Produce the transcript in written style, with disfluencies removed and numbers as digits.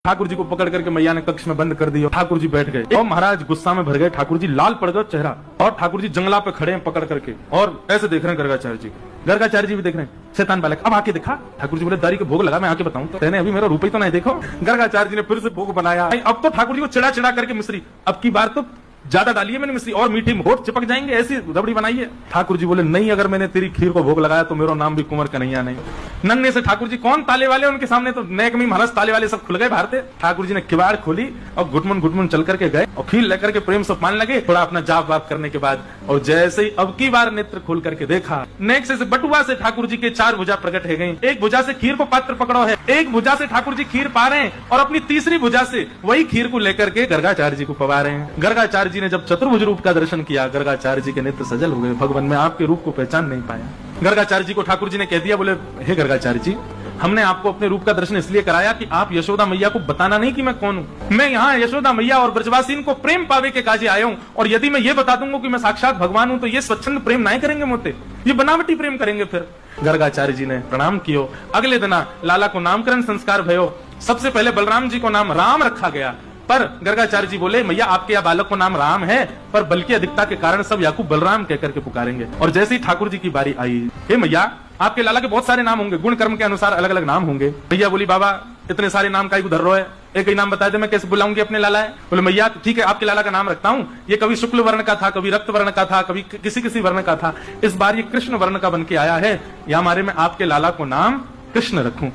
ठाकुर जी को पकड़ करके मैया ने कक्ष में बंद कर दिया। ठाकुर जी बैठ गए और महाराज गुस्सा में भर गए। ठाकुर जी लाल पड़ गया चेहरा और ठाकुर जी जंगला पे खड़े हैं पकड़ करके और ऐसे देख रहे हैं गर्गाचार्य जी को। गर्गाचार्य जी भी देख रहे हैं। शैतान बालक अब आके दिखा। ठाकुर जी बोले दारी के भोग लगा, मैं आके बताऊं तो तेने अभी मेरा रूप ही तो नहीं देखो। गर्गाचार्य जी ने फिर से भोग बनाया। अब तो ठाकुर जी को चिड़ा चिड़ा करके मिश्री अब की बार तो ज्यादा डालिए मैंने मिश्री और मीठी होठ चिपक जाएंगे, ऐसी रबड़ी बनाइए। ठाकुर जी बोले नहीं, अगर मैंने तेरी खीर को भोग लगाया तो मेरा नाम भी कुंवर कन्हैया नहीं। नन्हे से ठाकुर जी कौन ताले वाले, उनके सामने तो नेक में महाराज ताले वाले सब खुल गए बाहर थे। ठाकुर जी ने किवाड़ खोली और घुटमुन चल करके गए और खीर लेकर के प्रेम से पाने लगे। थोड़ा अपना जाप वाप करने के बाद और जैसे ही अब की बार नेत्र खोल करके देखा, नेक से बटुआ से ठाकुर जी के 4 भुजा प्रकट है गई। एक भुजा से खीर को पात्र पकड़ो है, एक भुजा से ठाकुर जी खीर पा रहे हैं और अपनी तीसरी भुजा से वही खीर को लेकर के गर्गाचार्य जी को पवा रहे हैं। गर्गाचार्य जी ने जब चतुर्भुज रूप का दर्शन किया, गर्गाचार्य जी के नेत्र सजल हो गए। भगवान में आपके रूप को पहचान नहीं पाया। गर्गाचार्य जी को ठाकुर जी ने कह दिया, बोले हे गर्गाचार्य जी, हमने आपको अपने रूप का दर्शन इसलिए कराया कि आप यशोदा मैया को बताना नहीं कि मैं कौन हूं। मैं यहाँ यशोदा मैया और ब्रजवासीन को प्रेम पावे के काजे आया हूँ और यदि मैं ये बता दूंगा कि मैं साक्षात भगवान हूँ तो ये स्वच्छंद प्रेम नहीं करेंगे मुझसे, ये बनावटी प्रेम करेंगे। फिर गर्गाचार्य जी ने प्रणाम कियो। अगले दिन लाला को नामकरण संस्कार भयो। सबसे पहले बलराम जी को नाम राम रखा गया, पर गर्गाचार्य जी बोले मैया आपके यहाँ बालक को नाम राम है, पर बल की अधिकता के कारण सब याकूब बलराम कहकर के पुकारेंगे। और जैसे ही ठाकुर जी की बारी आई, हे मैया आपके लाला के बहुत सारे नाम होंगे, गुण कर्म के अनुसार अलग अलग नाम होंगे। मैया बोली बाबा इतने सारे नाम का उधर रो है, एक ही नाम बता दे मैं कैसे बुलाऊंगी अपने लाला है। बोले मैया ठीक है आपके लाला का नाम रखता हूँ, ये कभी शुक्ल वर्ण का था, कभी रक्त वर्ण का था, कभी किसी वर्ण का था, इस बार ये कृष्ण वर्ण का बन के आया है, या हमारे में आपके लाला को नाम कृष्ण रखूं।